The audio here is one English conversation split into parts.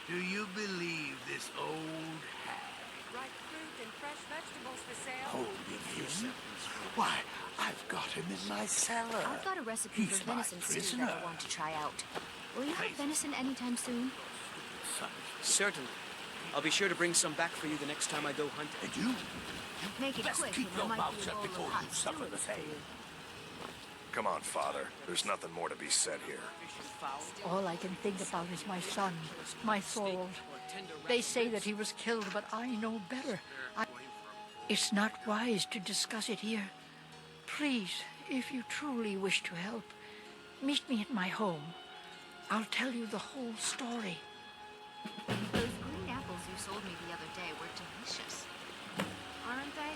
Do you believe this old hag? Ripe fruit and fresh vegetables for sale. Holding him? Why, I've got him in my cellar. I've got a recipe He's for my venison stew prisoner. that I want to try out. Will you have Crazy. venison anytime soon? Son, Certainly. I'll be sure to bring some back for you the next time I go hunting. and you Make it best quick, keep and your there might mouth be a shut bowl of before hot you stew suffer at the the same. Come on, Father. There's nothing more to be said here. All I can think about is my son, my soul. They say that he was killed, but I know better. It's not wise to discuss it here. Please, if you truly wish to help, meet me at my home. I'll tell you the whole story. Those green apples you sold me the other day were delicious. Aren't they?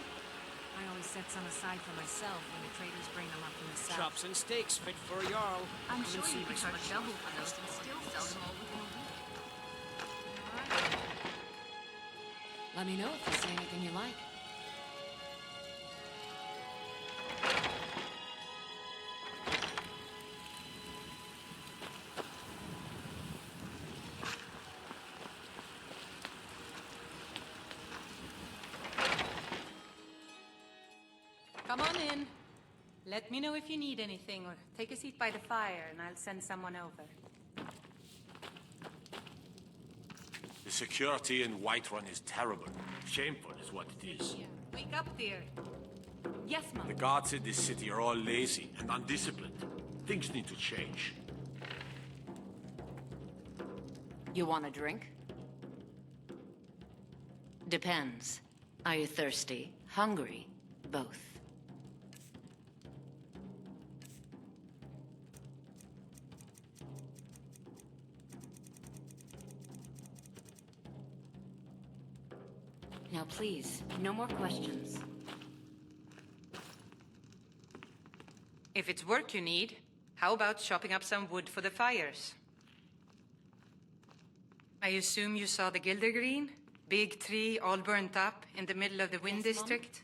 I always set some aside for myself when the traders bring them up from the south. Chops and steaks fit for a Jarl. I'm Come sure and see you my can charge special. double for those and still sell them all within a week. Let me know if you see anything you like. Come on in. Let me know if you need anything, or take a seat by the fire and I'll send someone over. The security in Whiterun is terrible. Shameful is what it is. Wake up, dear. Yes, Mom. The guards in this city are all lazy and undisciplined. Things need to change. You want a drink? Depends. Are you thirsty? Hungry? Both. Now please, no more questions. If it's work you need, how about chopping up some wood for the fires? I assume you saw the Gildergreen? Big tree all burnt up in the middle of the Wind District?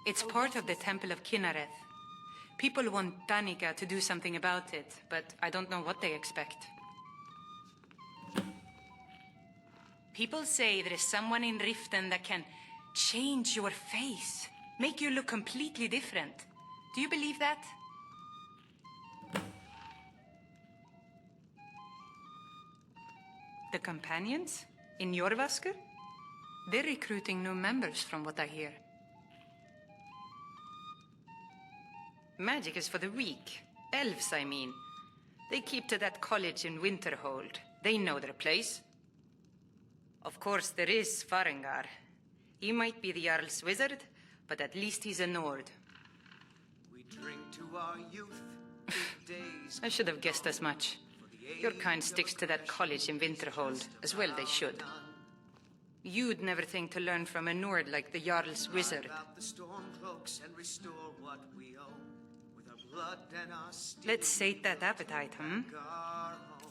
It's part of the Temple of Kinnareth. People want Danica to do something about it, but I don't know what they expect. People say there is someone in Riften that can change your face, make you look completely different. Do you believe that? The companions? In Jorvasker? They're recruiting new members from what I hear. Magic is for the weak. Elves, I mean. They keep to that college in Winterhold. They know their place. Of course, there is Farengar. He might be the Jarl's wizard, but at least he's a Nord. We drink to our youth, good days. I should have guessed as much. Your kind sticks to that college in Winterhold, as well they should. You'd never think to learn from a Nord like the Jarl's wizard. About the storm cloaks and restore what we own with our blood and our steel. Let's sate that appetite, hmm? Our home.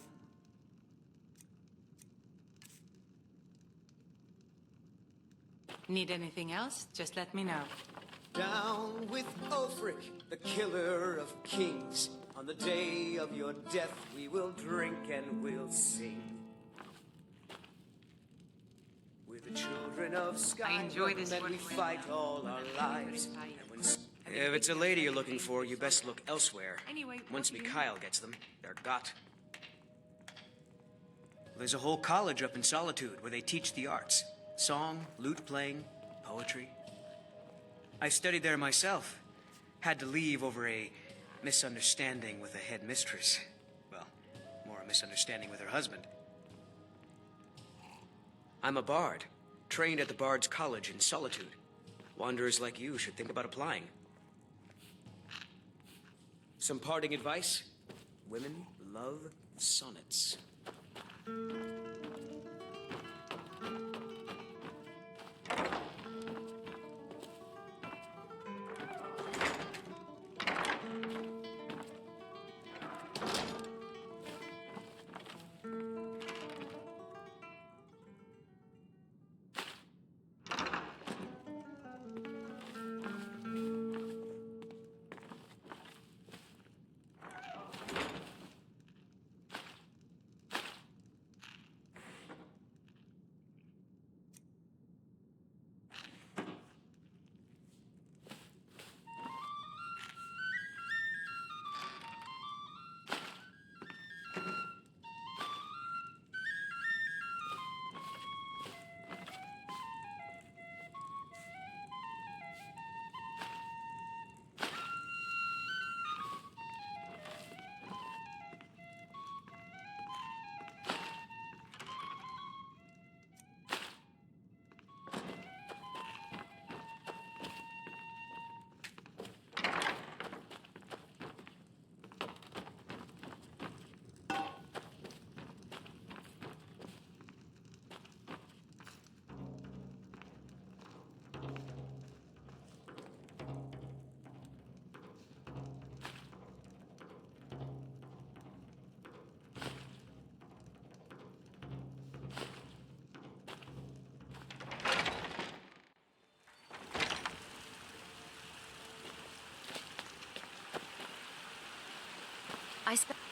Need anything else? Just let me know. Down with Ulfric, the killer of kings. On the day of your death, we will drink and we'll sing. We're the children of Skyrim, I enjoy this and one we when, fight all our lives. And when If it's a lady you're looking for, you best look elsewhere. Anyway, Once what do you Mikhail gets them, they're got. There's a whole college up in Solitude where they teach the arts. Song, lute playing, poetry. I studied there myself. Had to leave over a misunderstanding with the head mistress. Well, more a misunderstanding with her husband. I'm a bard, trained at the Bard's College in Solitude. Wanderers like you should think about applying. Some parting advice? Women love sonnets.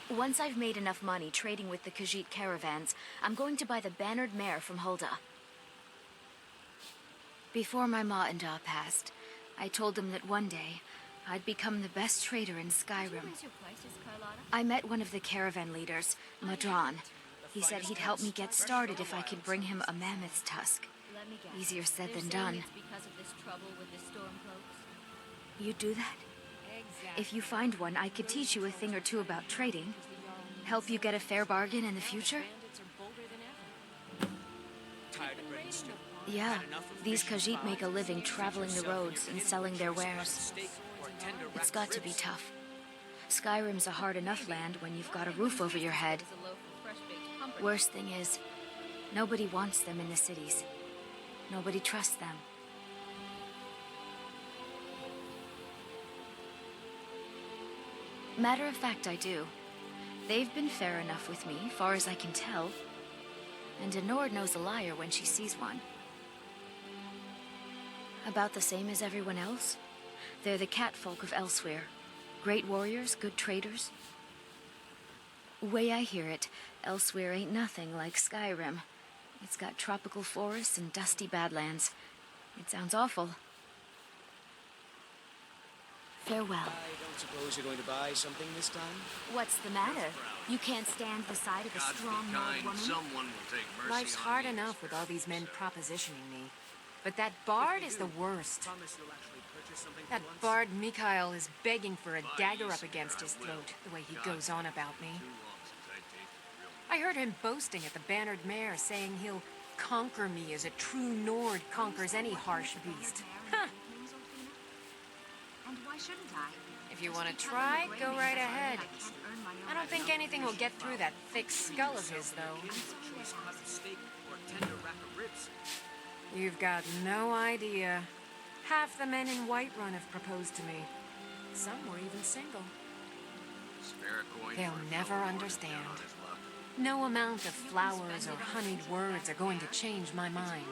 Once I've made enough money trading with the Khajiit caravans, I'm going to buy the bannered mare from Hulda. Before my ma and Da passed, I told them that one day I'd become the best trader in Skyrim. I met one of the caravan leaders, Madron. He said he'd help me get started if I could bring him a mammoth's tusk. Easier said than done. You'd do that? If you find one, I could teach you a thing or two about trading. Help you get a fair bargain in the future? Yeah, these Khajiit make a living traveling the roads and selling their wares. It's got to be tough. Skyrim's a hard enough land when you've got a roof over your head. Worst thing is, nobody wants them in the cities. Nobody trusts them. Matter of fact, I do. They've been fair enough with me, far as I can tell. And Denord knows a liar when she sees one. About the same as everyone else. They're the catfolk of elsewhere. Great warriors, good traders. Way I hear it, elsewhere ain't nothing like Skyrim. It's got tropical forests and dusty badlands. It sounds awful. Farewell. I don't suppose you're going to buy something this time? What's the matter? You can't stand the sight of a strong old woman? Someone will take mercy Life's on hard me. enough with all these men propositioning me. But that bard is the worst. That bard Mikhail is begging for a dagger up against his throat, the way he goes on about me. I heard him boasting at the bannered mare, saying he'll conquer me as a true Nord conquers any harsh beast. Huh. And why shouldn't I? If you want to try, go right ahead. I don't think anything will get through that thick skull of his, though. You've got no idea. Half the men in Whiterun have proposed to me. Some were even single. They'll never understand. No amount of flowers or honeyed words are going to change my mind.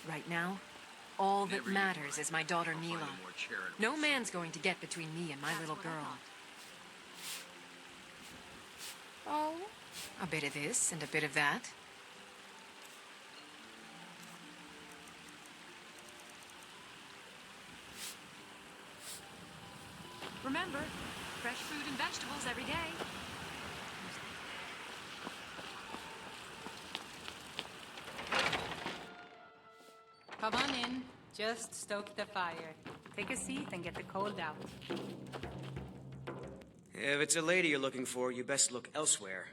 Right now, all that matters is my daughter Mila. No man's going to get between me and my little girl. Oh, a bit of this and a bit of that. Remember, fresh fruit and vegetables every day. Come on in. Just stoke the fire. Take a seat and get the cold out. If it's a lady you're looking for, you best look elsewhere.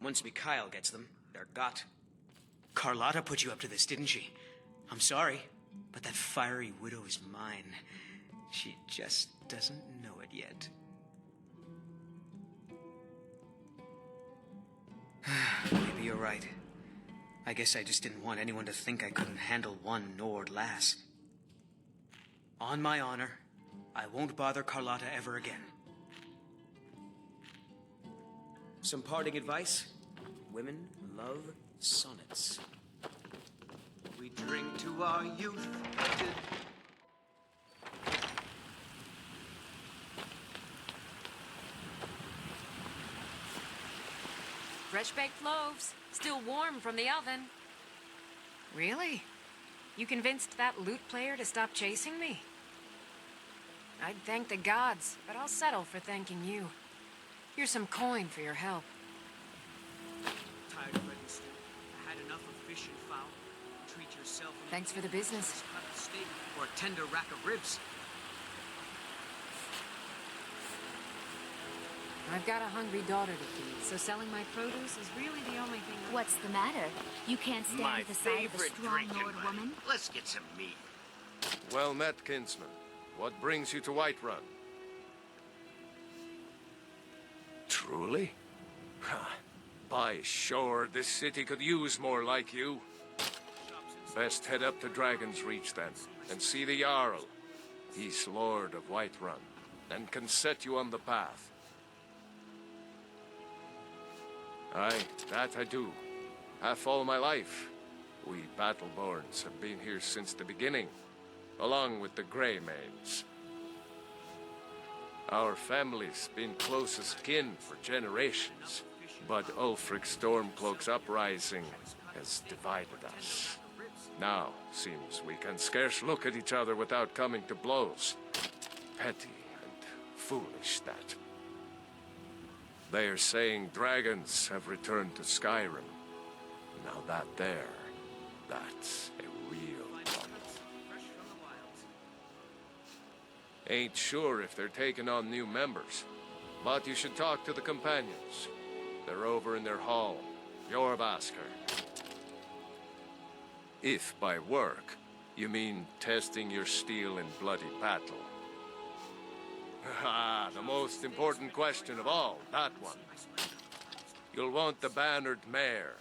Once Mikhail gets them, they're got. Carlotta put you up to this, didn't she? I'm sorry, but that fiery widow is mine. She just doesn't know it yet. Maybe you're right. I guess I just didn't want anyone to think I couldn't handle one Nord lass. On my honor, I won't bother Carlotta ever again. Some parting advice? Women love sonnets. We drink to our youth. Fresh-baked loaves, still warm from the oven. Really? You convinced that lute player to stop chasing me? I'd thank the gods, but I'll settle for thanking you. Here's some coin for your help. Tired of bread and stew. I had enough of fish and fowl. Treat yourself. Thanks for the business. Cut of steak or a tender rack of ribs. I've got a hungry daughter to feed, so selling my produce is really the only thing. What's the matter? You can't stand My the sight of a favorite strong drinking Nord buddy. woman? Let's get some meat. Well met, kinsman. What brings you to Whiterun? Truly? Ha! By shore, this city could use more like you. Best head up to Dragon's Reach then, and see the Jarl. He's Lord of Whiterun, and can set you on the path. Aye, that I do. Half all my life. We Battleborns have been here since the beginning, along with the Greymanes. Our family's been close as kin for generations, but Ulfric's Stormcloak's uprising has divided us. Now, seems we can scarce look at each other without coming to blows. Petty and foolish, that. They are saying dragons have returned to Skyrim. Now that's a real problem. Ain't sure if they're taking on new members, but you should talk to the companions. They're over in their hall. Jorvaskr. If by work, you mean testing your steel in bloody battle. Ah, the most important question of all, that one. You'll want the bannered mare.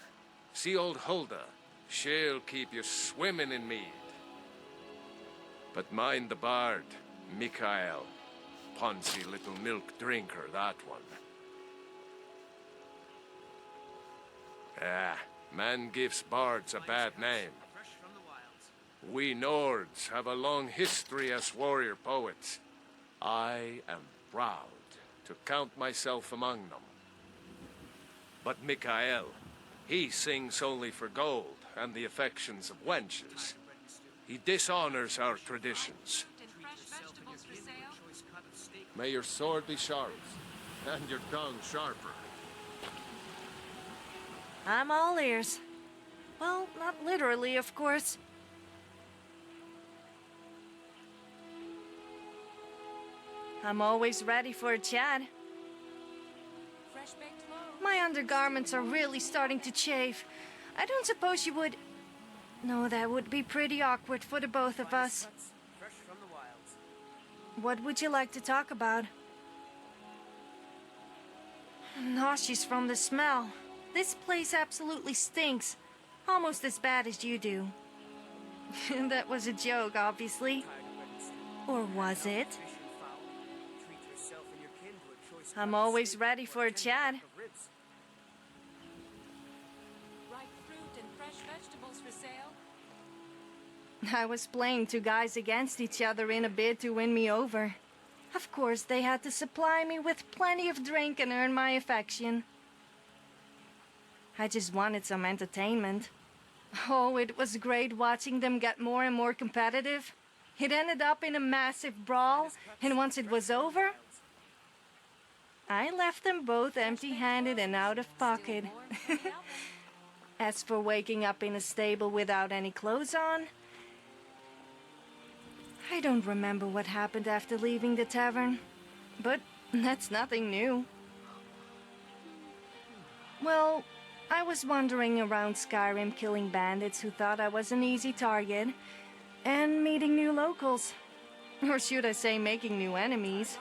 See old Hulda. She'll keep you swimming in mead. But mind the bard, Mikael. Poncy little milk drinker, that one. Ah, man gives bards a bad name. We Nords have a long history as warrior poets. I am proud to count myself among them. But Mikael, he sings only for gold and the affections of wenches. He dishonors our traditions. May your sword be sharp, and your tongue sharper. I'm all ears. Well, not literally, of course. I'm always ready for a chat. My undergarments are really starting to chafe. I don't suppose you would... No, that would be pretty awkward for the both of us. What would you like to talk about? Nauseous from the smell. This place absolutely stinks. Almost as bad as you do. That was a joke, obviously. Or was it? I'm always ready for a chat. I was playing two guys against each other in a bid to win me over. Of course, they had to supply me with plenty of drink and earn my affection. I just wanted some entertainment. Oh, it was great watching them get more and more competitive. It ended up in a massive brawl, and once it was over, I left them both empty-handed and out of pocket. As for waking up in a stable without any clothes on, I don't remember what happened after leaving the tavern, but that's nothing new. Well, I was wandering around Skyrim killing bandits who thought I was an easy target, and meeting new locals. Or should I say making new enemies.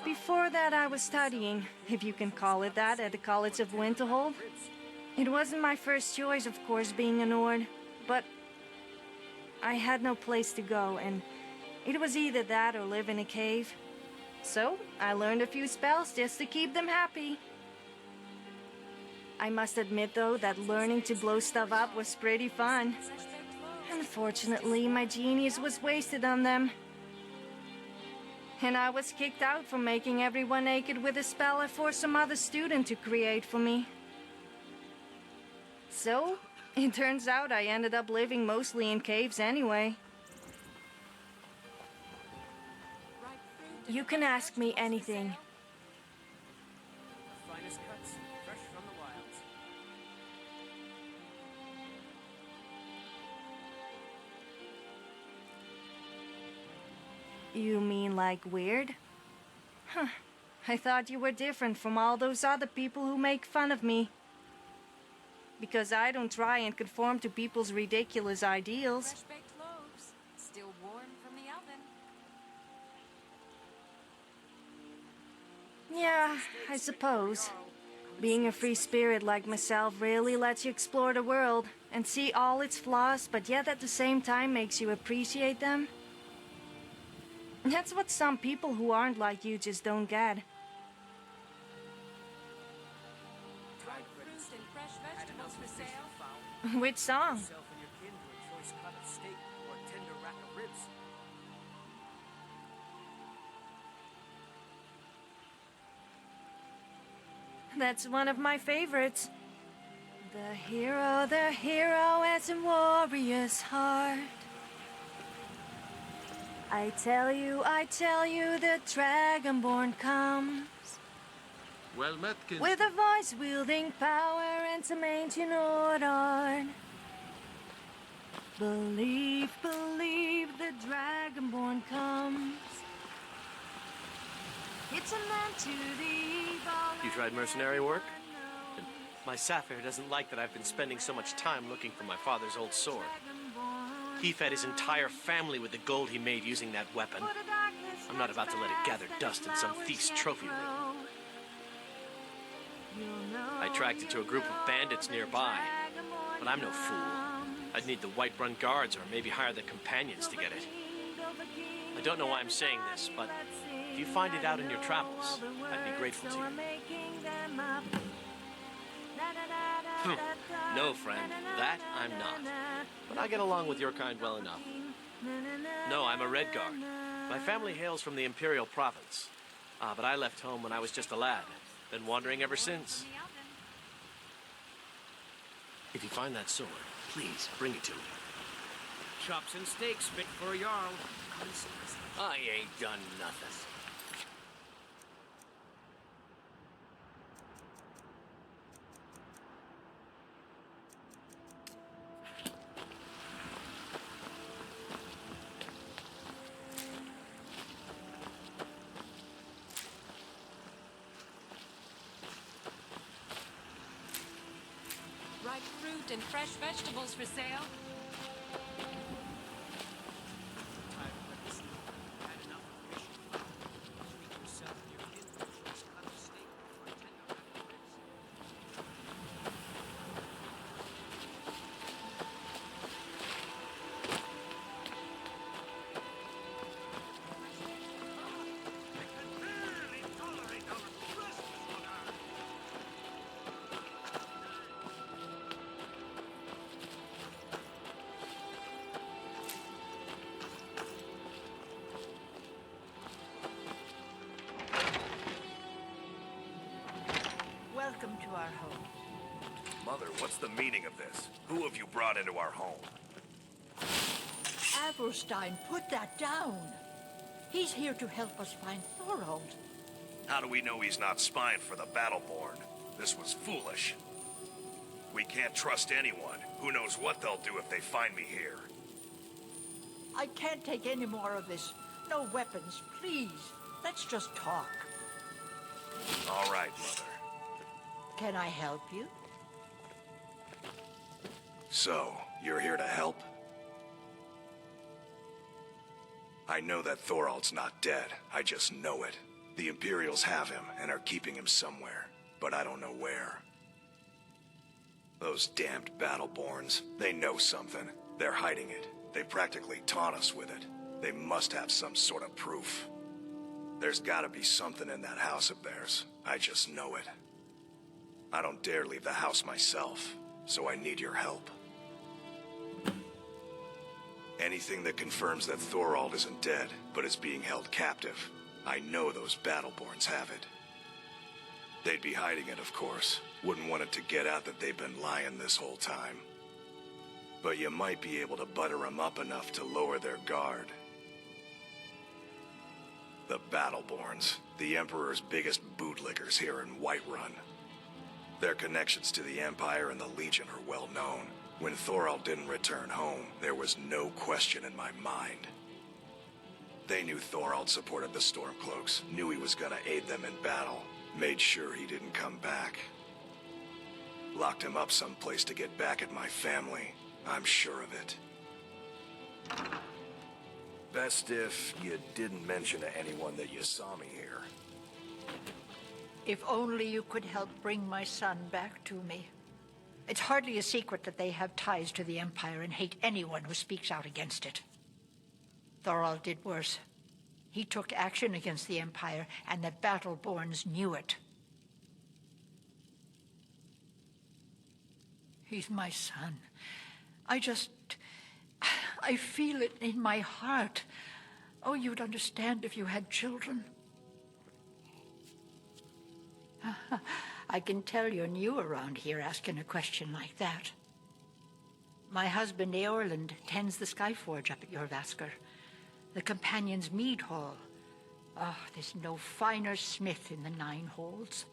Before that I was studying, if you can call it that, at the College of Winterhold. It wasn't my first choice, of course, being a Nord, but I had no place to go, and it was either that or live in a cave. So, I learned a few spells just to keep them happy. I must admit, though, that learning to blow stuff up was pretty fun. Unfortunately, my genius was wasted on them. And I was kicked out for making everyone naked with a spell I forced some other student to create for me. So, it turns out I ended up living mostly in caves anyway. You can ask me anything. You mean like weird? Huh. I thought you were different from all those other people who make fun of me. Because I don't try and conform to people's ridiculous ideals. Fresh-baked loaves, still warm from the oven. Yeah, I suppose. Being a free spirit like myself really lets you explore the world and see all its flaws, but yet at the same time makes you appreciate them. That's what some people who aren't like you just don't get. Dried fruits and fresh vegetables for sale. Which song? That's one of my favorites. The hero has a warrior's heart. I tell you, the Dragonborn comes. Well met, Kinsman. With a voice wielding power and some ancient order. Believe, the Dragonborn comes. It's a man to the evil. You tried mercenary work? My Sapphire doesn't like that I've been spending so much time looking for my father's old sword. He fed his entire family with the gold he made using that weapon. I'm not about to let it gather dust in some thief's trophy room. I tracked it to a group of bandits nearby, but I'm no fool. I'd need the Whiterun guards or maybe hire the companions to get it. I don't know why I'm saying this, but if you find it out in your travels, I'd be grateful to you. No, friend, that I'm not. But I get along with your kind well enough. No, I'm a Redguard. My family hails from the Imperial Province. But I left home when I was just a lad. Been wandering ever since. If you find that sword, please bring it to me. Chops and steaks fit for a Jarl. I ain't done nothing. Ripe fruit and fresh vegetables for sale. Welcome to our home. Mother, what's the meaning of this? Who have you brought into our home? Avrstein, put that down. He's here to help us find Thorald. How do we know he's not spying for the Battleborn? This was foolish. We can't trust anyone. Who knows what they'll do if they find me here? I can't take any more of this. No weapons, please. Let's just talk. All right, Mother. Can I help you? So, you're here to help? I know that Thorald's not dead. I just know it. The Imperials have him and are keeping him somewhere, but I don't know where. Those damned Battleborns, they know something. They're hiding it. They practically taunt us with it. They must have some sort of proof. There's gotta be something in that house of theirs. I just know it. I don't dare leave the house myself, so I need your help. Anything that confirms that Thorald isn't dead, but is being held captive. I know those Battleborns have it. They'd be hiding it, of course. Wouldn't want it to get out that they've been lying this whole time. But you might be able to butter them up enough to lower their guard. The Battleborns, the Emperor's biggest bootlickers here in Whiterun. Their connections to the Empire and the Legion are well known. When Thorald didn't return home, there was no question in my mind. They knew Thorald supported the Stormcloaks, knew he was gonna aid them in battle, made sure he didn't come back. Locked him up someplace to get back at my family. I'm sure of it. Best if you didn't mention to anyone that you saw me here. If only you could help bring my son back to me. It's hardly a secret that they have ties to the Empire and hate anyone who speaks out against it. Thorald did worse. He took action against the Empire, and the Battleborns knew it. He's my son. I feel it in my heart. Oh, you'd understand if you had children. I can tell you're new around here asking a question like that. My husband, Eorland, tends the Skyforge up at your Vasker. The Companion's Mead Hall. Oh, there's no finer smith in the Nine Holds.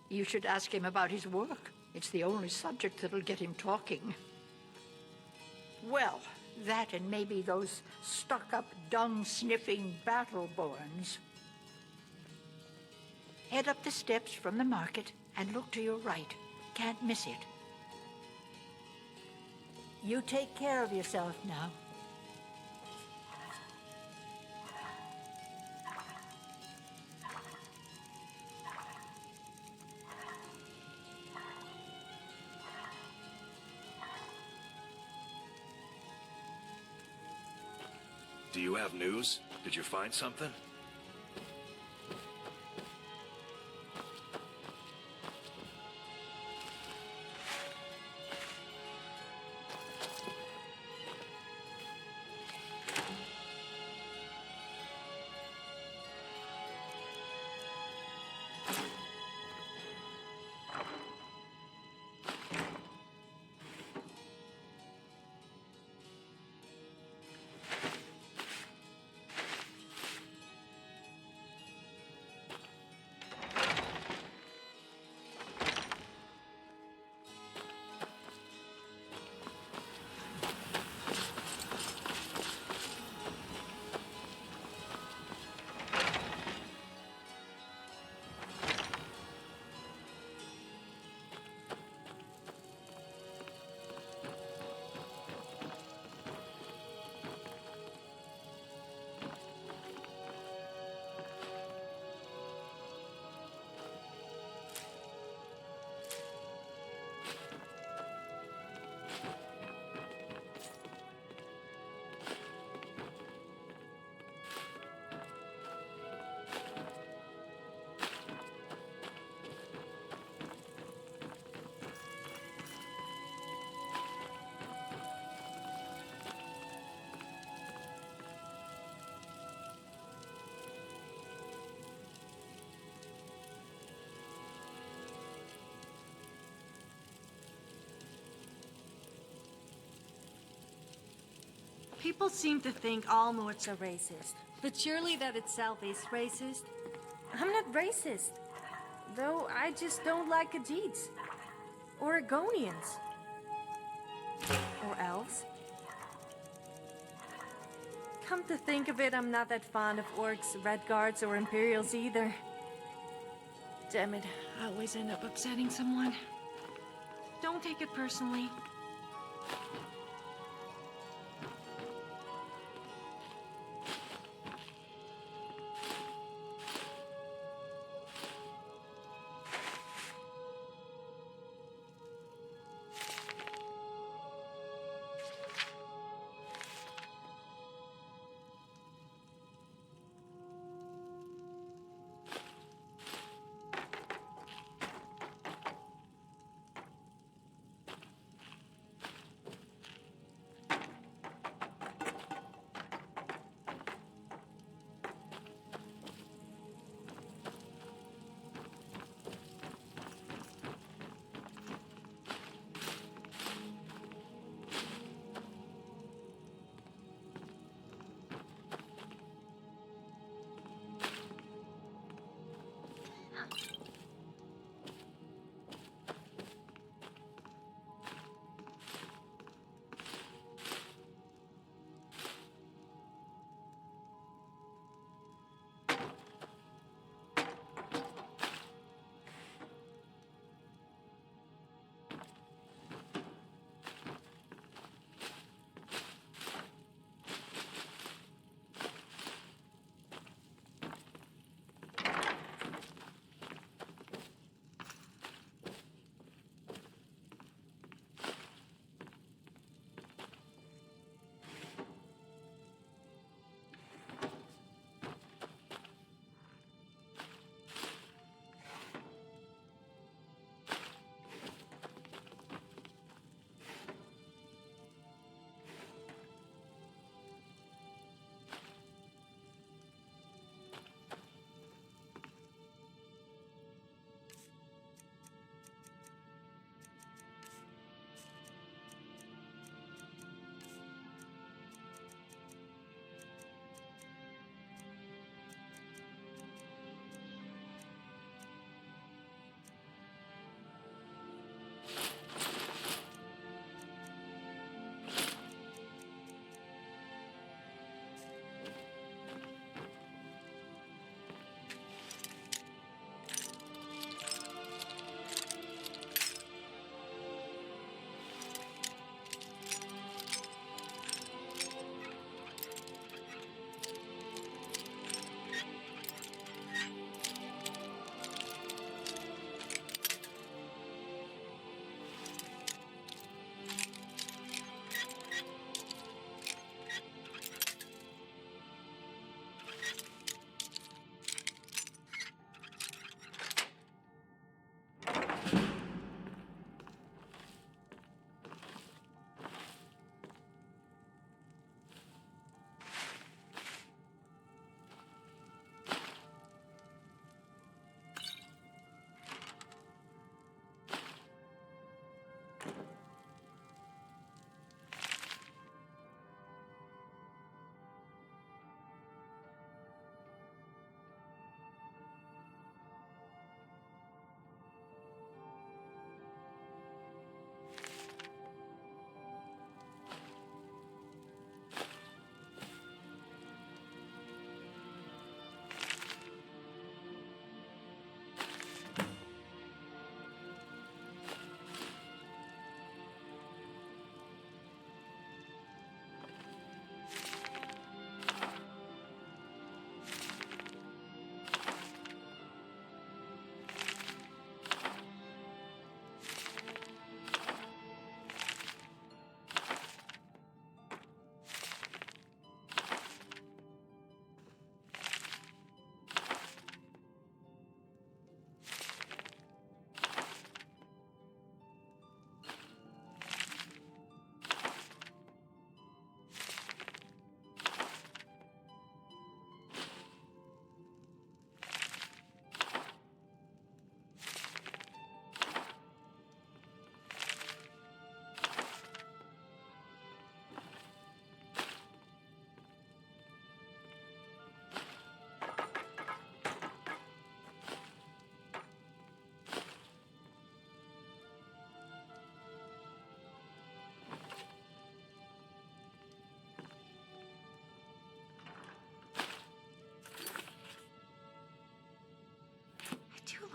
You should ask him about his work. It's the only subject that'll get him talking. Well, that and maybe those stuck-up, dung-sniffing Battleborns. Head up the steps from the market and look to your right. Can't miss it. You take care of yourself now. Do you have news? Did you find something? People seem to think all Nords are racist, but surely that itself is racist. I'm not racist, though I just don't like Khajiits. Or Argonians. Or elves. Come to think of it, I'm not that fond of orcs, Redguards, or Imperials either. Damn it, I always end up upsetting someone. Don't take it personally.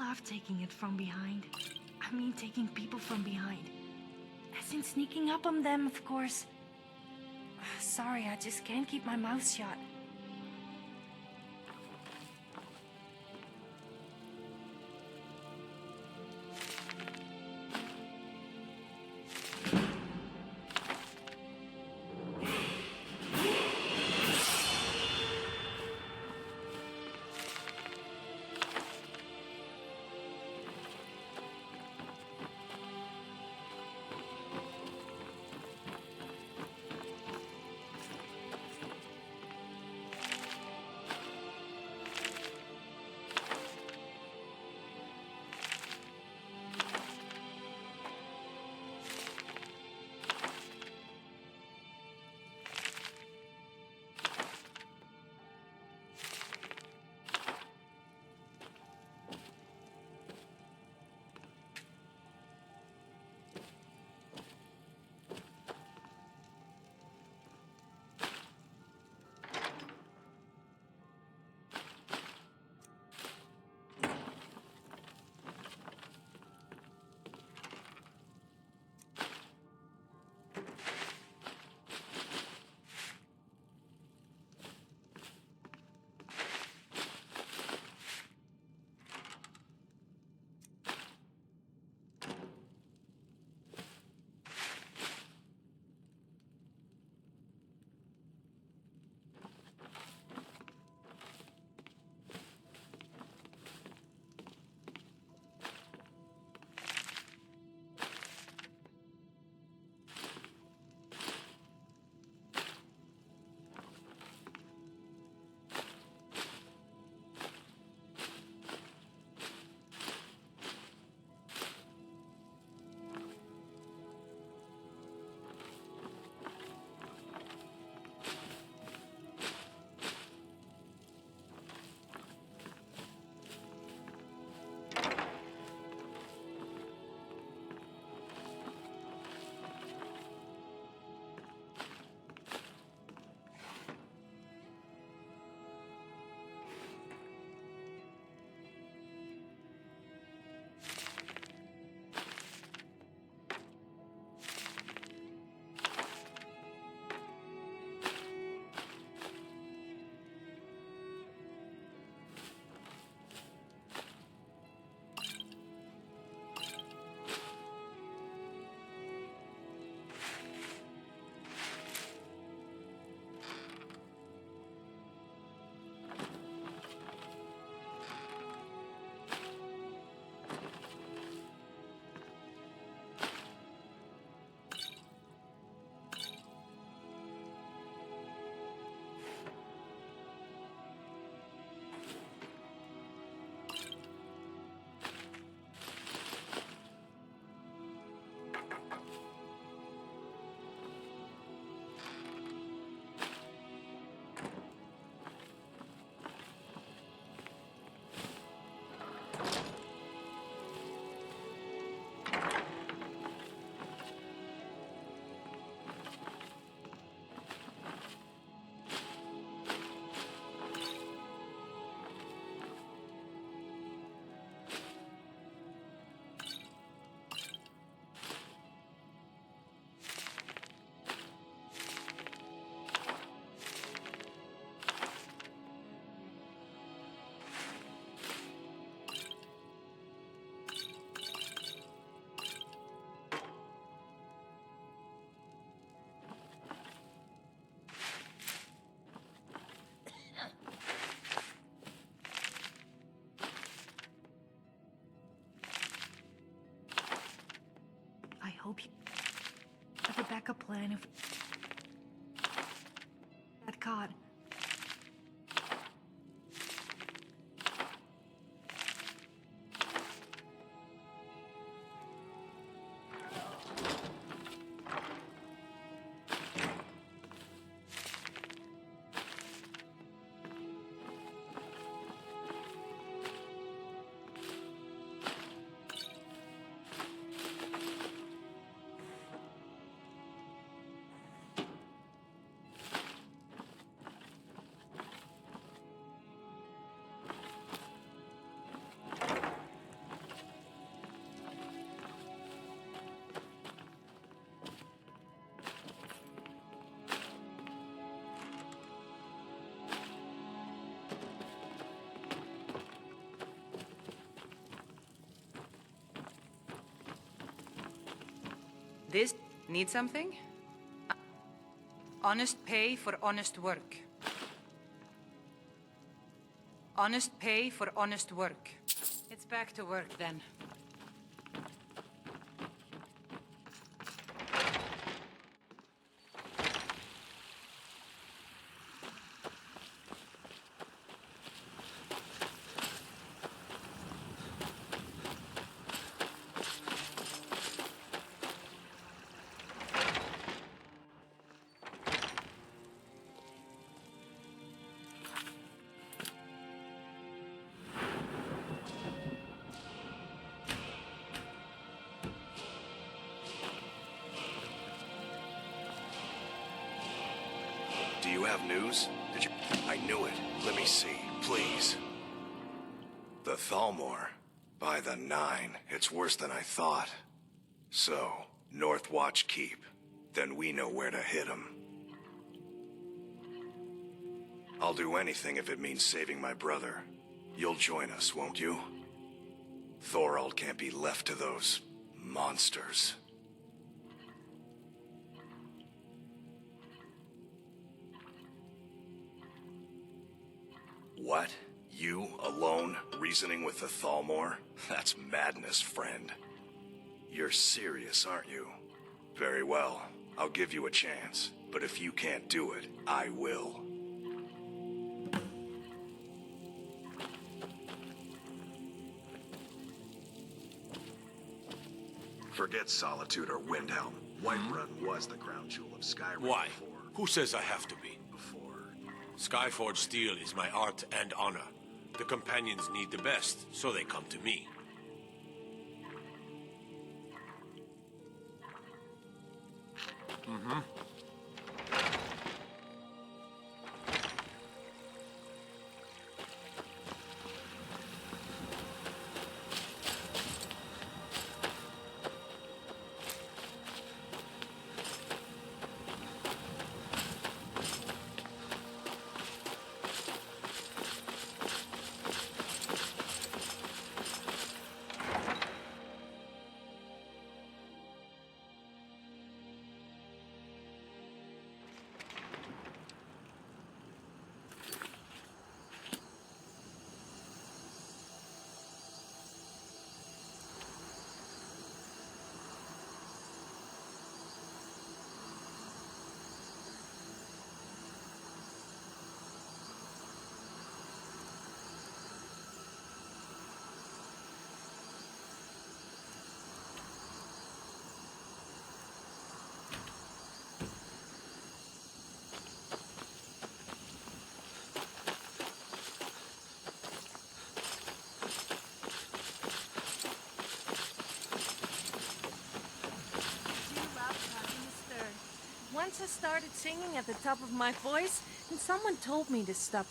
love taking it from behind. I mean, taking people from behind. As in sneaking up on them, of course. Sorry, I just can't keep my mouth shut. I hope you have a backup plan if that caught. This... Need something? Honest pay for honest work. Honest pay for honest work. It's back to work then. Do you have news? Did you... I knew it. Let me see, please. The Thalmor. By the 9, it's worse than I thought. So, North Watch Keep. Then we know where to hit 'em. I'll do anything if it means saving my brother. You'll join us, won't you? Thorald can't be left to those... monsters. What? You, alone, reasoning with the Thalmor? That's madness, friend. You're serious, aren't you? Very well. I'll give you a chance. But if you can't do it, I will. Forget Solitude or Windhelm. Whiterun was the crown jewel of Skyrim. Why? Before. Who says I have to be? Skyforge steel is my art and honor. The companions need the best, so they come to me. Once I started singing at the top of my voice, and someone told me to stop.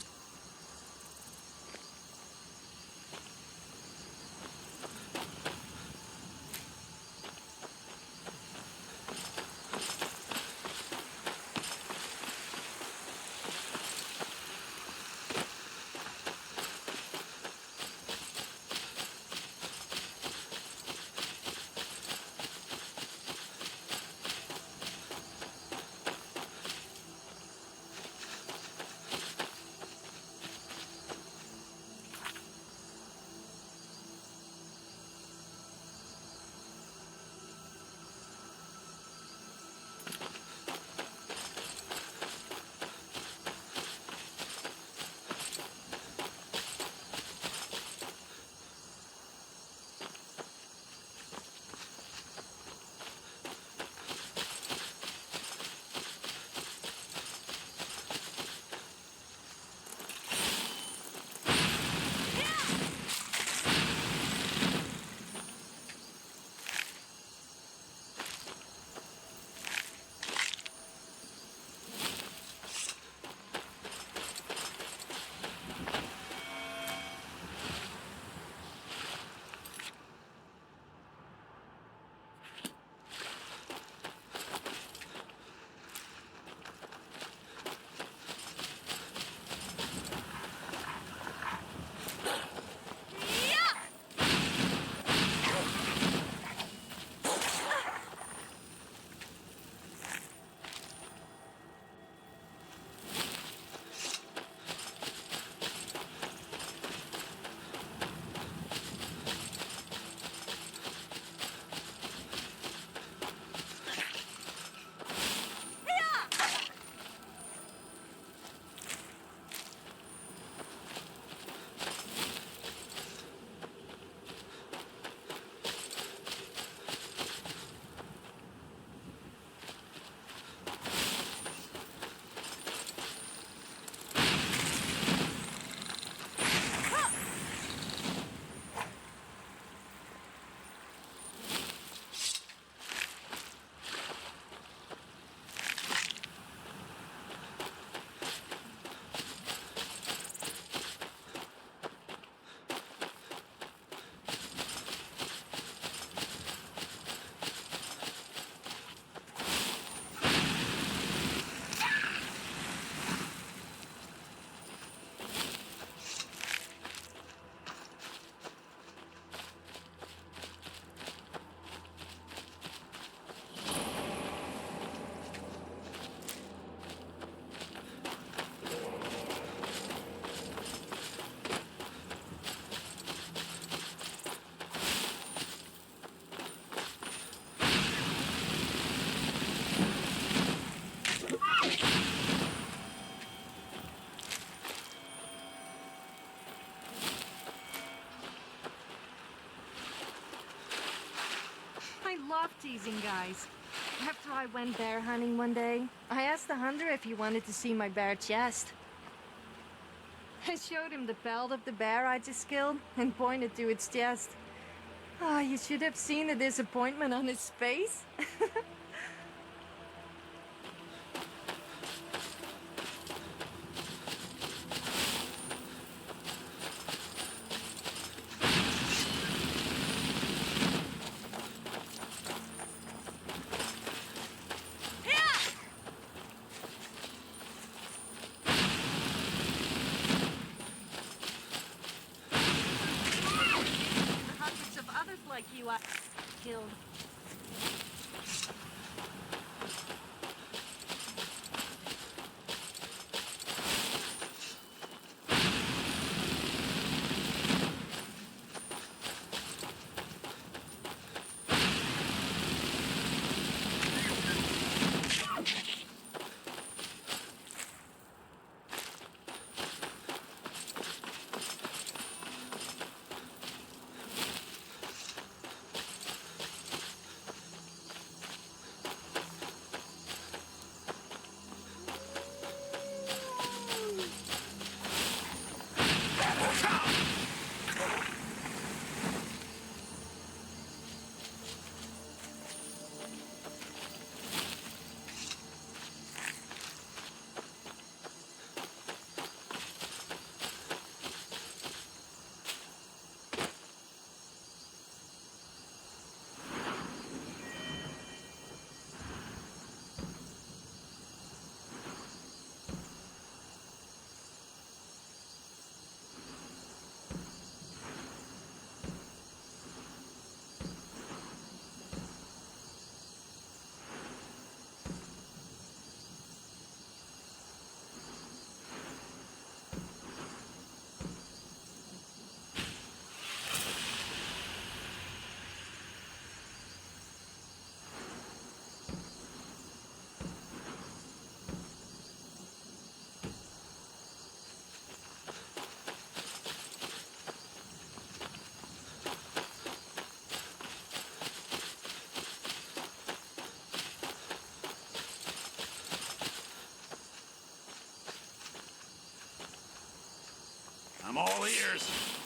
teasing guys. After I went bear hunting one day, I asked the hunter if he wanted to see my bare chest. I showed him the pelt of the bear I just killed and pointed to its chest. Ah, you should have seen the disappointment on his face. Like you, I killed. I'm all ears.